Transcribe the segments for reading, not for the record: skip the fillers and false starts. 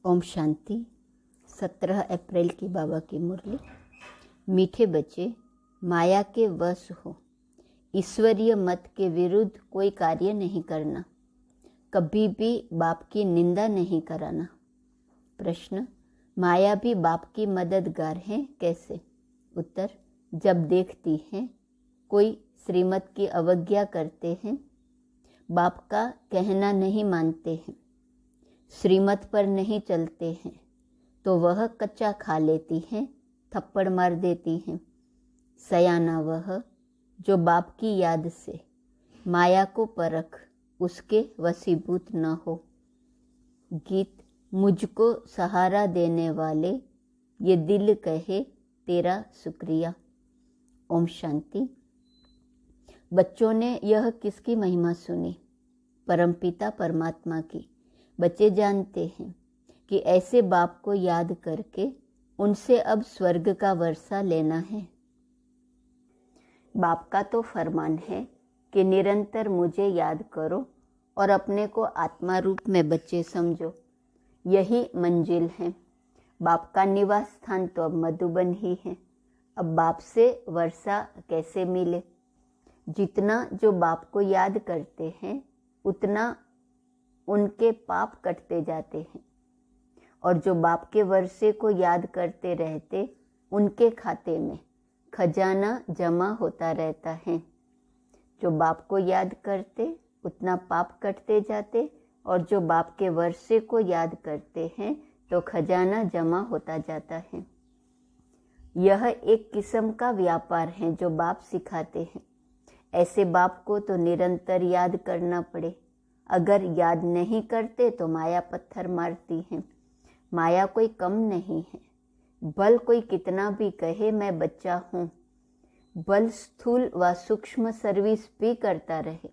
ओम शांति। 17 अप्रैल की बाबा की मुरली। मीठे बच्चे, माया के वश हो, ईश्वरीय मत के विरुद्ध कोई कार्य नहीं करना, कभी भी बाप की निंदा नहीं कराना। प्रश्न, माया भी बाप की मददगार है, कैसे? उत्तर, जब देखती है कोई श्रीमत की अवज्ञा करते हैं, बाप का कहना नहीं मानते हैं, श्रीमत पर नहीं चलते हैं, तो वह कच्चा खा लेती हैं, थप्पड़ मार देती हैं। सयाना वह जो बाप की याद से माया को परख उसके वशीभूत न हो। गीत। मुझको सहारा देने वाले, ये दिल कहे तेरा शुक्रिया। ओम शांति। बच्चों ने यह किसकी महिमा सुनी? परमपिता परमात्मा की। बच्चे जानते हैं कि ऐसे बाप को याद करके उनसे अब स्वर्ग का वर्षा लेना है। बाप का तो फरमान है कि निरंतर मुझे याद करो और अपने को आत्मा रूप में बच्चे समझो। यही मंजिल है। बाप का निवास स्थान तो अब मधुबन ही है। अब बाप से वर्षा कैसे मिले? जितना जो बाप को याद करते हैं उतना उनके पाप कटते जाते हैं, और जो बाप के वर्षे को याद करते रहते उनके खाते में खजाना जमा होता रहता है। जो बाप को याद करते उतना पाप कटते जाते, और जो बाप के वर्षे को याद करते हैं तो खजाना जमा होता जाता है। यह एक किस्म का व्यापार है जो बाप सिखाते हैं। ऐसे बाप को तो निरंतर याद करना पड़े। अगर याद नहीं करते तो माया पत्थर मारती है। माया कोई कम नहीं है। बल कोई कितना भी कहे मैं बच्चा हूँ, बल स्थूल व सूक्ष्म सर्विस भी करता रहे,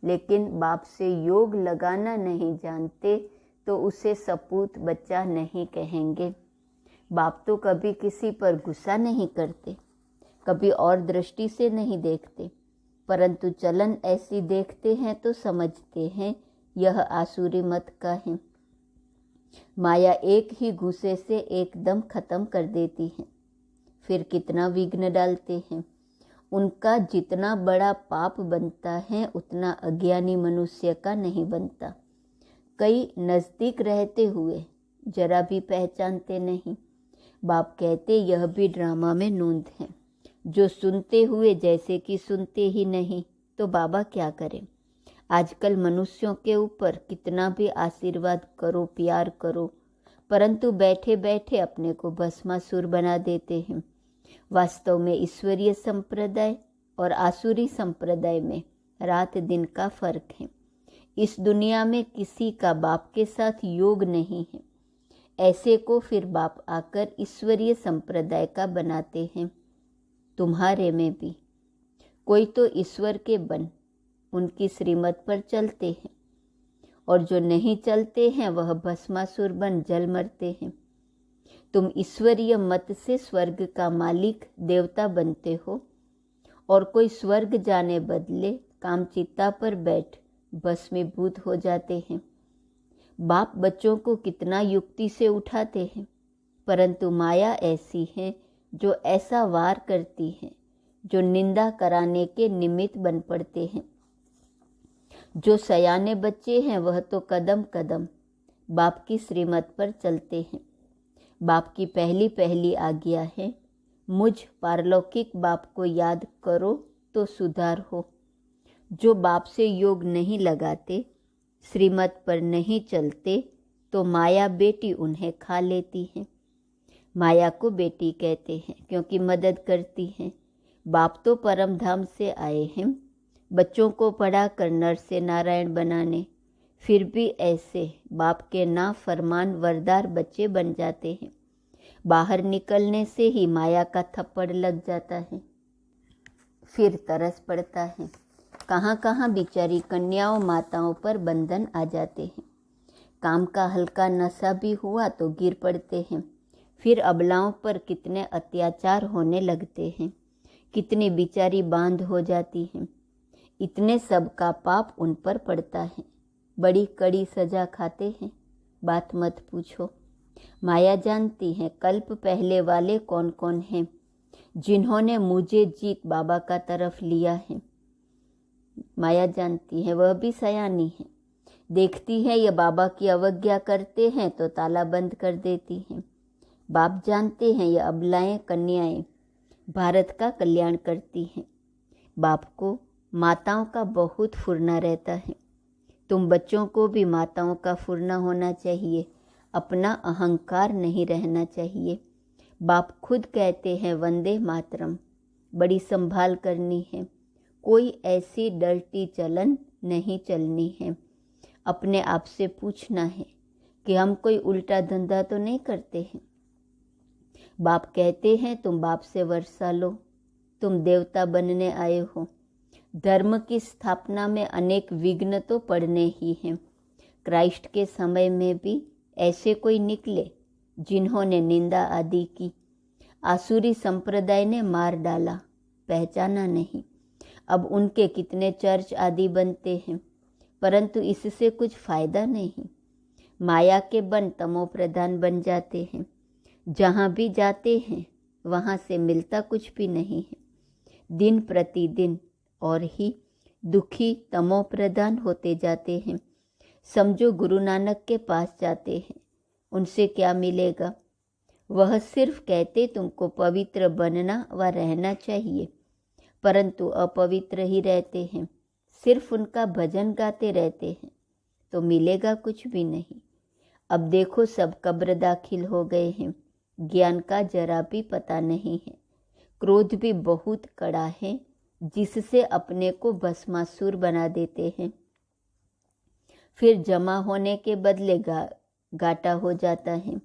लेकिन बाप से योग लगाना नहीं जानते तो उसे सपूत बच्चा नहीं कहेंगे। बाप तो कभी किसी पर गुस्सा नहीं करते, कभी और दृष्टि से नहीं देखते, परंतु चलन ऐसी देखते हैं तो समझते हैं यह आसुरी मत का है। माया एक ही घूसे से एकदम खत्म कर देती है। फिर कितना विघ्न डालते हैं। उनका जितना बड़ा पाप बनता है उतना अज्ञानी मनुष्य का नहीं बनता। कई नज़दीक रहते हुए जरा भी पहचानते नहीं। बाप कहते यह भी ड्रामा में नूंद है। जो सुनते हुए जैसे कि सुनते ही नहीं, तो बाबा क्या करें? आजकल मनुष्यों के ऊपर कितना भी आशीर्वाद करो, प्यार करो, परंतु बैठे बैठे अपने को भस्मासुर बना देते हैं। वास्तव में ईश्वरीय संप्रदाय और आसुरी संप्रदाय में रात दिन का फर्क है। इस दुनिया में किसी का बाप के साथ योग नहीं है। ऐसे को फिर बाप आकर ईश्वरीय संप्रदाय का बनाते हैं। तुम्हारे में भी कोई तो ईश्वर के बन उनकी श्रीमत पर चलते हैं, और जो नहीं चलते हैं वह भस्मासुर बन जल मरते हैं। तुम ईश्वरीय मत से स्वर्ग का मालिक देवता बनते हो, और कोई स्वर्ग जाने बदले कामचित्ता पर बैठ भस्मीभूत हो जाते हैं। बाप बच्चों को कितना युक्ति से उठाते हैं, परंतु माया ऐसी है जो ऐसा वार करती है, जो निंदा कराने के निमित्त बन पड़ते हैं। जो सयाने बच्चे हैं वह तो कदम कदम बाप की श्रीमत पर चलते हैं। बाप की पहली पहली आज्ञा है, मुझ पारलौकिक बाप को याद करो तो सुधार हो। जो बाप से योग नहीं लगाते, श्रीमत पर नहीं चलते, तो माया बेटी उन्हें खा लेती है। माया को बेटी कहते हैं क्योंकि मदद करती हैं। बाप तो परम धाम से आए हैं बच्चों को पढ़ा कर नर से नारायण बनाने, फिर भी ऐसे बाप के ना फरमान वरदार बच्चे बन जाते हैं। बाहर निकलने से ही माया का थप्पड़ लग जाता है। फिर तरस पड़ता है। कहाँ कहाँ बिचारी कन्याओं माताओं पर बंधन आ जाते हैं। काम का हल्का नशा भी हुआ तो गिर पड़ते हैं। फिर अबलाओं पर कितने अत्याचार होने लगते हैं, कितनी बिचारी बांध हो जाती हैं। इतने सब का पाप उन पर पड़ता है। बड़ी कड़ी सजा खाते हैं। बात मत पूछो। माया जानती है कल्प पहले वाले कौन कौन हैं जिन्होंने मुझे जीत बाबा का तरफ लिया है। माया जानती है, वह भी सयानी है। देखती है ये बाबा की अवज्ञा करते हैं तो ताला बंद कर देती हैं। बाप जानते हैं ये अबलाएं कन्याएं भारत का कल्याण करती हैं। बाप को माताओं का बहुत फुरना रहता है। तुम बच्चों को भी माताओं का फुरना होना चाहिए, अपना अहंकार नहीं रहना चाहिए। बाप खुद कहते हैं वंदे मातरम, बड़ी संभाल करनी है, कोई ऐसी डर्टी चलन नहीं चलनी है। अपने आप से पूछना है कि हम कोई उल्टा धंधा तो नहीं करते हैं। बाप कहते हैं तुम बाप से वर्षा लो, तुम देवता बनने आए हो। धर्म की स्थापना में अनेक विघ्न तो पड़ने ही हैं। क्राइस्ट के समय में भी ऐसे कोई निकले जिन्होंने निंदा आदि की। आसुरी संप्रदाय ने मार डाला, पहचाना नहीं। अब उनके कितने चर्च आदि बनते हैं, परंतु इससे कुछ फायदा नहीं। माया के बन तमो प्रधान बन जाते हैं। जहाँ भी जाते हैं वहाँ से मिलता कुछ भी नहीं है। दिन प्रतिदिन और ही दुखी तमो प्रधान होते जाते हैं। समझो गुरु नानक के पास जाते हैं, उनसे क्या मिलेगा? वह सिर्फ कहते तुमको पवित्र बनना व रहना चाहिए, परंतु अपवित्र ही रहते हैं। सिर्फ उनका भजन गाते रहते हैं तो मिलेगा कुछ भी नहीं। अब देखो सब कब्र दाखिल हो गए हैं, ज्ञान का जरा भी पता नहीं है। क्रोध भी बहुत कड़ा है जिससे अपने को भस्मासुर बना देते हैं। फिर जमा होने के बदले घाटा हो जाता है।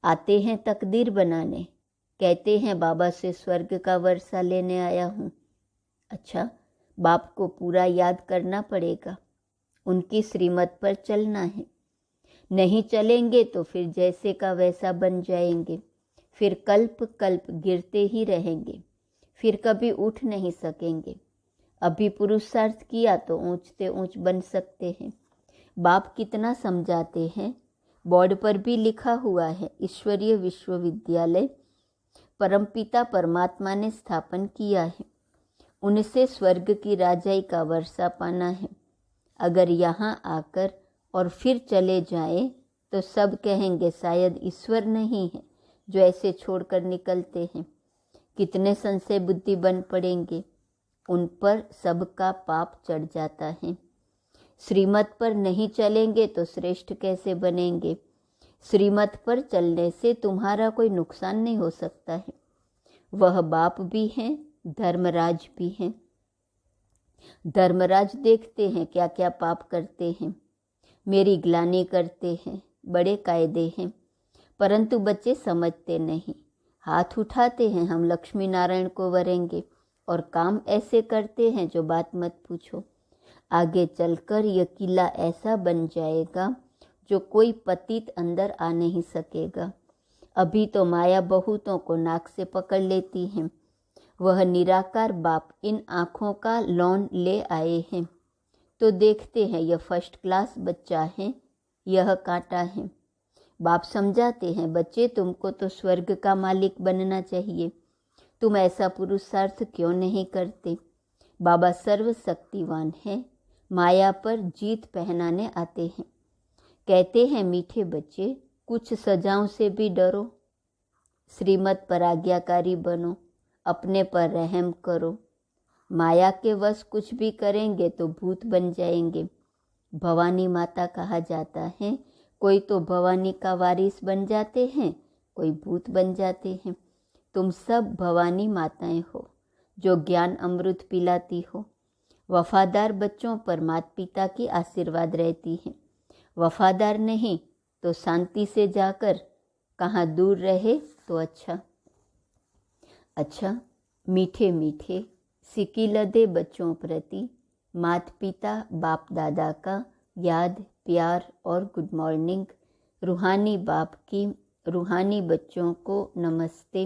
आते हैं तकदीर बनाने, कहते हैं बाबा से स्वर्ग का वर्षा लेने आया हूँ। अच्छा, बाप को पूरा याद करना पड़ेगा, उनकी श्रीमत पर चलना है। नहीं चलेंगे तो फिर जैसे का वैसा बन जाएंगे, फिर कल्प कल्प गिरते ही रहेंगे, फिर कभी उठ नहीं सकेंगे। अभी पुरुषार्थ किया तो ऊंचते ऊंच बन सकते हैं। बाप कितना समझाते हैं, बोर्ड पर भी लिखा हुआ है, ईश्वरीय विश्वविद्यालय परमपिता परमात्मा ने स्थापन किया है, उनसे स्वर्ग की राजाई का वर्षा पाना है। अगर यहाँ आकर और फिर चले जाएं तो सब कहेंगे शायद ईश्वर नहीं है जो ऐसे छोड़कर निकलते हैं। कितने संशय बुद्धि बन पड़ेंगे, उन पर सबका पाप चढ़ जाता है। श्रीमत पर नहीं चलेंगे तो श्रेष्ठ कैसे बनेंगे? श्रीमत पर चलने से तुम्हारा कोई नुकसान नहीं हो सकता है। वह बाप भी हैं, धर्मराज भी हैं। धर्मराज देखते हैं क्या क्या पाप करते हैं, मेरी ग्लानि करते हैं, बड़े कायदे हैं, परंतु बच्चे समझते नहीं। हाथ उठाते हैं हम लक्ष्मी नारायण को वरेंगे और काम ऐसे करते हैं जो बात मत पूछो। आगे चलकर यह किला ऐसा बन जाएगा जो कोई पतित अंदर आ नहीं सकेगा। अभी तो माया बहुतों को नाक से पकड़ लेती है। वह निराकार बाप इन आँखों का लोन ले आए हैं तो देखते हैं यह फर्स्ट क्लास बच्चा है, यह कांटा है। बाप समझाते हैं बच्चे तुमको तो स्वर्ग का मालिक बनना चाहिए, तुम ऐसा पुरुषार्थ क्यों नहीं करते? बाबा सर्वशक्तिवान है, माया पर जीत पहनाने आते हैं। कहते हैं मीठे बच्चे कुछ सजाओं से भी डरो, श्रीमत पर आज्ञाकारी बनो, अपने पर रहम करो। माया के वश कुछ भी करेंगे तो भूत बन जाएंगे। भवानी माता कहा जाता है, कोई तो भवानी का वारिस बन जाते हैं, कोई भूत बन जाते हैं। तुम सब भवानी माताएं हो जो ज्ञान अमृत पिलाती हो। वफादार बच्चों पर माता पिता की आशीर्वाद रहती है। वफादार नहीं तो शांति से जाकर कहाँ दूर रहे तो अच्छा। अच्छा, मीठे मीठे सिकिलदे बच्चों प्रति माता पिता बाप दादा का याद प्यार और गुड मॉर्निंग। रूहानी बाप की रूहानी बच्चों को नमस्ते,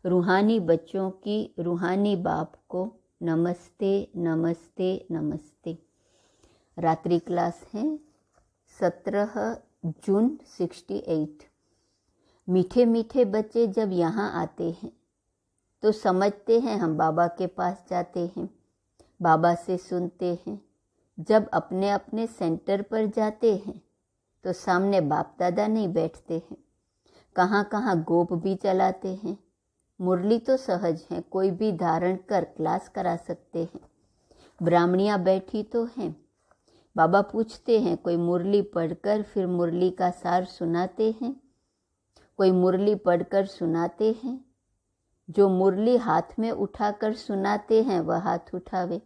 रूहानी बच्चों की रूहानी बाप को नमस्ते नमस्ते नमस्ते। रात्रि क्लास है 17 जून 68। मीठे मीठे बच्चे जब यहाँ आते हैं तो समझते हैं हम बाबा के पास जाते हैं, बाबा से सुनते हैं। जब अपने अपने सेंटर पर जाते हैं तो सामने बाप दादा नहीं बैठते हैं, कहाँ कहाँ गोप भी चलाते हैं। मुरली तो सहज है, कोई भी धारण कर क्लास करा सकते हैं। ब्राह्मणियाँ बैठी तो हैं। बाबा पूछते हैं, कोई मुरली पढ़कर फिर मुरली का सार सुनाते हैं? कोई मुरली पढ़कर सुनाते हैं? जो मुरली हाथ में उठाकर सुनाते हैं वह हाथ उठावे।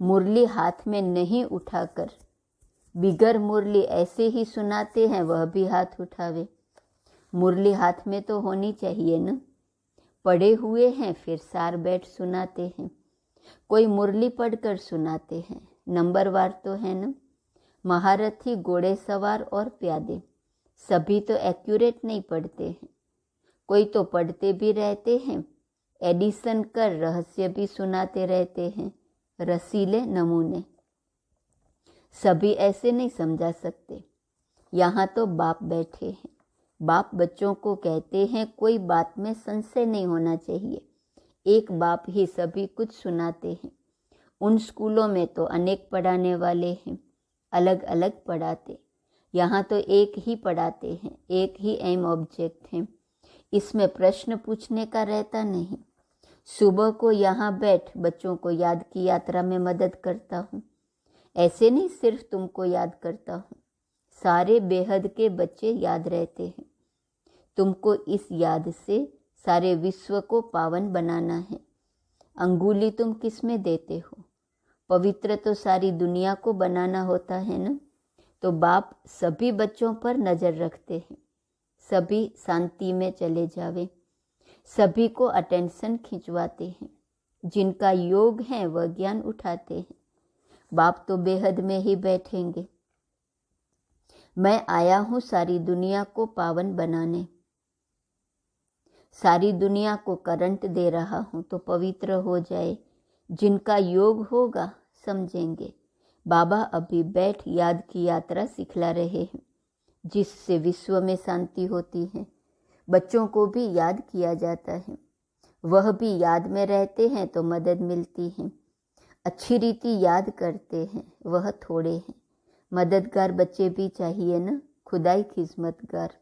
मुरली हाथ में नहीं उठाकर बिगर मुरली ऐसे ही सुनाते हैं वह भी हाथ उठावे। मुरली हाथ में तो होनी चाहिए न। पढ़े हुए हैं फिर सार बैठ सुनाते हैं। कोई मुरली पढ़कर सुनाते हैं, नंबरवार तो है न। महारथी, घोड़े सवार और प्यादे सभी तो एक्यूरेट नहीं पढ़ते हैं। कोई तो पढ़ते भी रहते हैं, एडिशन कर रहस्य भी सुनाते रहते हैं, रसीले नमूने। सभी ऐसे नहीं समझा सकते। यहाँ तो बाप बैठे हैं। बाप बच्चों को कहते हैं कोई बात में संशय नहीं होना चाहिए। एक बाप ही सभी कुछ सुनाते हैं। उन स्कूलों में तो अनेक पढ़ाने वाले हैं, अलग अलग पढ़ाते। यहाँ तो एक ही पढ़ाते हैं, एक ही एम ऑब्जेक्ट है। इसमें प्रश्न पूछने का रहता नहीं। सुबह को यहाँ बैठ बच्चों को याद की यात्रा में मदद करता हूँ। ऐसे नहीं सिर्फ तुमको याद करता हूँ, सारे बेहद के बच्चे याद रहते हैं। तुमको इस याद से सारे विश्व को पावन बनाना है। अंगुली तुम किस में देते हो? पवित्र तो सारी दुनिया को बनाना होता है न। तो बाप सभी बच्चों पर नज़र रखते हैं, सभी शांति में चले जावे, सभी को अटेंशन खिंचवाते हैं। जिनका योग है वह ज्ञान उठाते हैं। बाप तो बेहद में ही बैठेंगे। मैं आया हूँ सारी दुनिया को पावन बनाने। सारी दुनिया को करंट दे रहा हूँ तो पवित्र हो जाए। जिनका योग होगा समझेंगे। बाबा अभी बैठ याद की यात्रा सिखला रहे हैं, जिससे विश्व में शांति होती है। बच्चों को भी याद किया जाता है, वह भी याद में रहते हैं तो मदद मिलती है। अच्छी रीति याद करते हैं, वह थोड़े हैं। मददगार बच्चे भी चाहिए न, खुदाई खिदमतगार।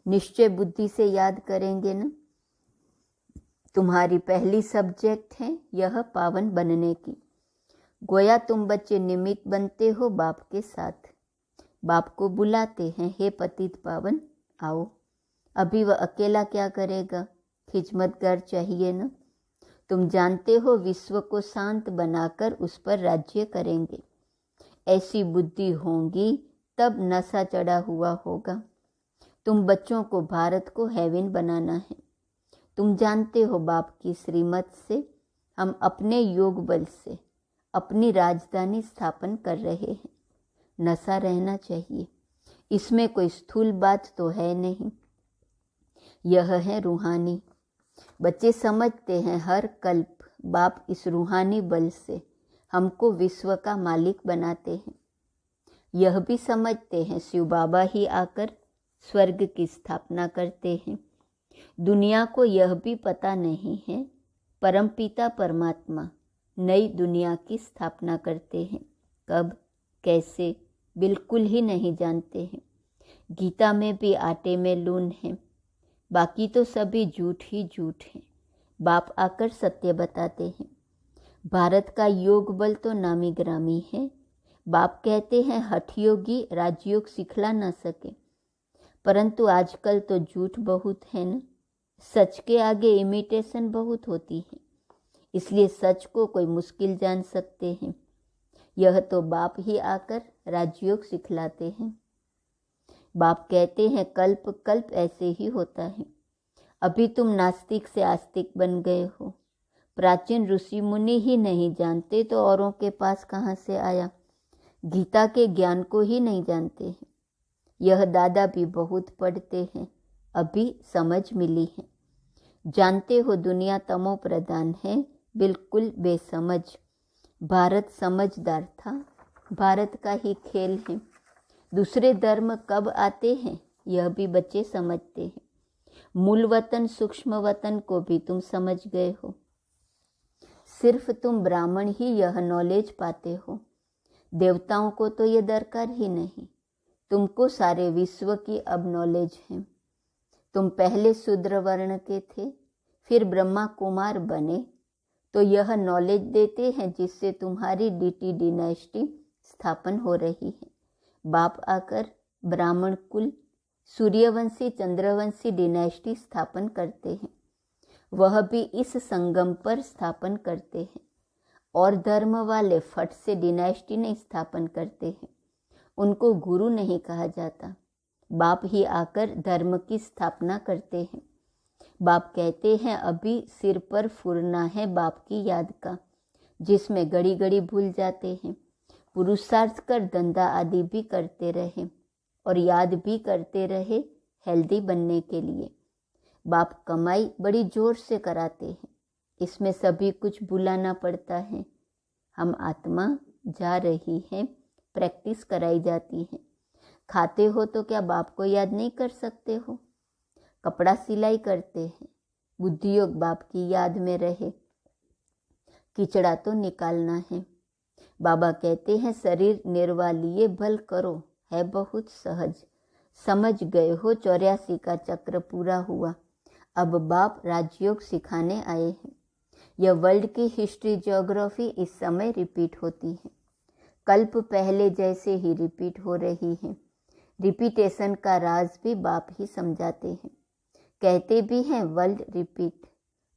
निश्चय बुद्धि से याद करेंगे न। तुम्हारी पहली सब्जेक्ट है यह पावन बनने की। गोया तुम बच्चे निमित्त बनते हो बाप के साथ। बाप को बुलाते हैं, हे पतित पावन आओ। अभी वह अकेला क्या करेगा? खिदमतगार चाहिए न। तुम जानते हो विश्व को शांत बनाकर उस पर राज्य करेंगे। ऐसी बुद्धि होगी तब नशा चढ़ा हुआ होगा। तुम बच्चों को भारत को हेवन बनाना है। तुम जानते हो बाप की श्रीमत से हम अपने योग बल से अपनी राजधानी स्थापन कर रहे हैं। नशा रहना चाहिए, इसमें कोई स्थूल बात तो है नहीं। यह है रूहानी। बच्चे समझते हैं हर कल्प बाप इस रूहानी बल से हमको विश्व का मालिक बनाते हैं। यह भी समझते हैं शिव बाबा ही आकर स्वर्ग की स्थापना करते हैं। दुनिया को यह भी पता नहीं है परमपिता परमात्मा नई दुनिया की स्थापना करते हैं। कब, कैसे, बिल्कुल ही नहीं जानते हैं। गीता में भी आटे में लून है, बाकी तो सभी झूठ ही झूठ है। बाप आकर सत्य बताते हैं। भारत का योग बल तो नामी ग्रामी है। बाप कहते हैं हठ योगी राजयोग सिखला न सके, परंतु आजकल तो झूठ बहुत है न। सच के आगे इमिटेशन बहुत होती है, इसलिए सच को कोई मुश्किल जान सकते हैं। यह तो बाप ही आकर राजयोग सिखलाते हैं। बाप कहते हैं कल्प कल्प ऐसे ही होता है। अभी तुम नास्तिक से आस्तिक बन गए हो। प्राचीन ऋषि मुनि ही नहीं जानते तो औरों के पास कहाँ से आया? गीता के ज्ञान को ही नहीं जानते हैं। यह दादा भी बहुत पढ़ते हैं, अभी समझ मिली है। जानते हो दुनिया तमो प्रधान है, बिल्कुल बेसमझ। भारत समझदार था, भारत का ही खेल है। दूसरे धर्म कब आते हैं यह भी बच्चे समझते हैं। मूल वतन सूक्ष्म वतन को भी तुम समझ गए हो। सिर्फ तुम ब्राह्मण ही यह नॉलेज पाते हो, देवताओं को तो ये दरकार ही नहीं। तुमको सारे विश्व की अब नॉलेज है। तुम पहले शूद्र वर्ण के थे, फिर ब्रह्मा कुमार बने, तो यह नॉलेज देते हैं जिससे तुम्हारी डीटी डिनेस्टी स्थापन हो रही है। बाप आकर ब्राह्मण कुल सूर्यवंशी चंद्रवंशी डिनेस्टी स्थापन करते हैं, वह भी इस संगम पर स्थापन करते हैं। और धर्म वाले फट से डिनेस्टी नहीं स्थापन करते हैं, उनको गुरु नहीं कहा जाता। बाप ही आकर धर्म की स्थापना करते हैं। बाप कहते हैं अभी सिर पर फुरना है बाप की याद का, जिसमें घड़ी घड़ी भूल जाते हैं। पुरुषार्थ कर धंधा आदि भी करते रहे और याद भी करते रहे हेल्दी बनने के लिए। बाप कमाई बड़ी जोर से कराते हैं, इसमें सभी कुछ भुलाना पड़ता है। हम आत्मा जा रही है, प्रैक्टिस कराई जाती है। खाते हो तो क्या बाप को याद नहीं कर सकते हो? कपड़ा सिलाई करते हैं, बुद्धि योग बाप की याद में रहे। किचड़ा तो निकालना है। बाबा कहते हैं शरीर निर्वालिए भल करो, है बहुत सहज। समझ गए हो 84 का चक्र पूरा हुआ। अब बाप राजयोग सिखाने आए हैं। यह वर्ल्ड की हिस्ट्री ज्योग्राफी इस समय रिपीट होती है। कल्प पहले जैसे ही रिपीट हो रही है। रिपीटेशन का राज भी बाप ही समझाते हैं। कहते भी हैं world repeat,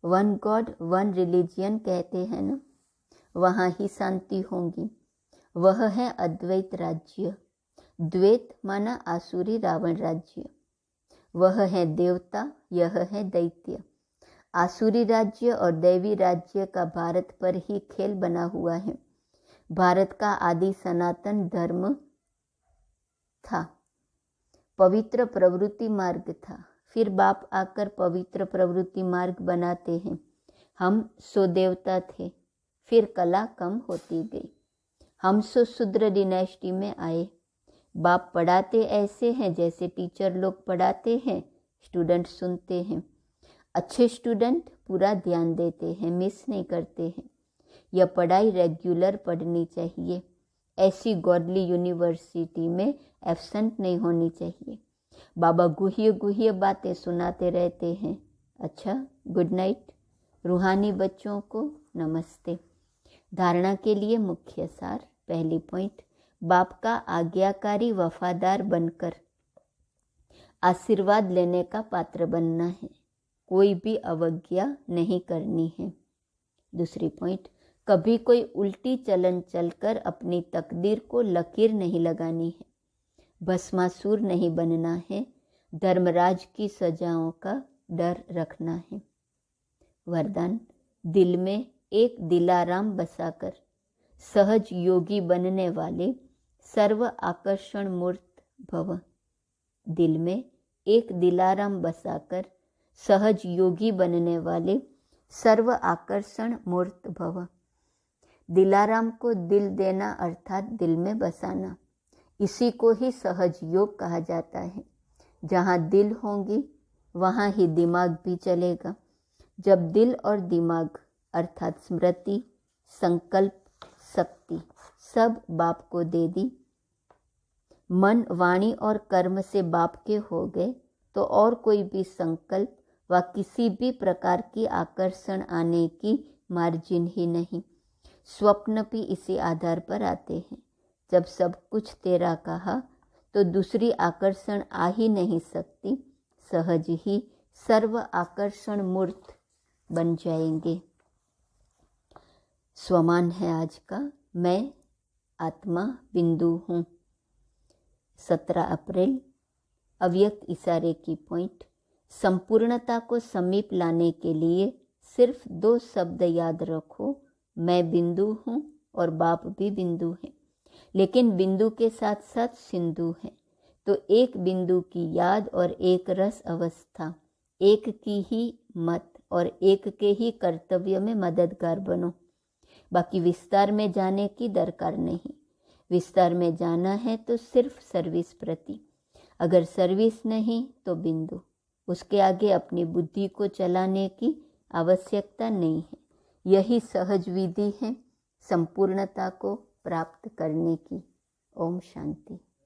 one God one religion कहते हैं ना, वहाँ ही शांति होगी। वह है अद्वैत राज्य। द्वैत माना आसुरी रावण राज्य। वह है देवता, यह है दैत्य। आसुरी राज्य और दैवी राज्य का भारत पर ही खेल बना हुआ है। भारत का आदि सनातन धर्म था, पवित्र प्रवृत्ति मार्ग था। फिर बाप आकर पवित्र प्रवृत्ति मार्ग बनाते हैं। हम सो देवता थे, फिर कला कम होती गई। हम सो शूद्र डिनेस्टी में आए। बाप पढ़ाते ऐसे हैं जैसे टीचर लोग पढ़ाते हैं, स्टूडेंट सुनते हैं। अच्छे स्टूडेंट पूरा ध्यान देते हैं, मिस नहीं करते हैं। यह पढ़ाई रेगुलर पढ़नी चाहिए। ऐसी गॉडली यूनिवर्सिटी में एब्सेंट नहीं होनी चाहिए। बाबा गुह्य गुह्य बातें सुनाते रहते हैं। अच्छा, गुड नाइट। रूहानी बच्चों को नमस्ते। धारणा के लिए मुख्य सार। पहली पॉइंट, बाप का आज्ञाकारी वफादार बनकर आशीर्वाद लेने का पात्र बनना है। कोई भी अवज्ञा नहीं करनी है। दूसरी पॉइंट, कभी कोई उल्टी चलन चलकर अपनी तकदीर को लकीर नहीं लगानी है। भस्मासुर नहीं बनना है। धर्मराज की सजाओं का डर रखना है। वरदान, दिल में एक दिलाराम बसाकर सहज योगी बनने वाले सर्व आकर्षण मूर्त भव। दिल में एक दिलाराम बसाकर सहज योगी बनने वाले सर्व आकर्षण मूर्त भव। दिलाराम को दिल देना अर्थात दिल में बसाना, इसी को ही सहज योग कहा जाता है। जहाँ दिल होंगी वहाँ ही दिमाग भी चलेगा। जब दिल और दिमाग अर्थात स्मृति, संकल्प, शक्ति सब बाप को दे दी, मन, वाणी और कर्म से बाप के हो गए, तो और कोई भी संकल्प व किसी भी प्रकार की आकर्षण आने की मार्जिन ही नहीं। स्वप्न भी इसी आधार पर आते हैं। जब सब कुछ तेरा कहा तो दूसरी आकर्षण आ ही नहीं सकती, सहज ही सर्व आकर्षण मूर्त बन जाएंगे। स्वमान है आज का, मैं आत्मा बिंदु हूँ। 17 अप्रैल। अव्यक्त इशारे की पॉइंट। संपूर्णता को समीप लाने के लिए सिर्फ 2 शब्द याद रखो, मैं बिंदु हूँ और बाप भी बिंदु है। लेकिन बिंदु के साथ साथ सिंधु है, तो एक बिंदु की याद और एक रस अवस्था, एक की ही मत और एक के ही कर्तव्य में मददगार बनो। बाकी विस्तार में जाने की दरकार नहीं। विस्तार में जाना है तो सिर्फ सर्विस प्रति, अगर सर्विस नहीं तो बिंदु। उसके आगे अपनी बुद्धि को चलाने की आवश्यकता नहीं है। यही सहज विधि है संपूर्णता को प्राप्त करने की। ओम शांति।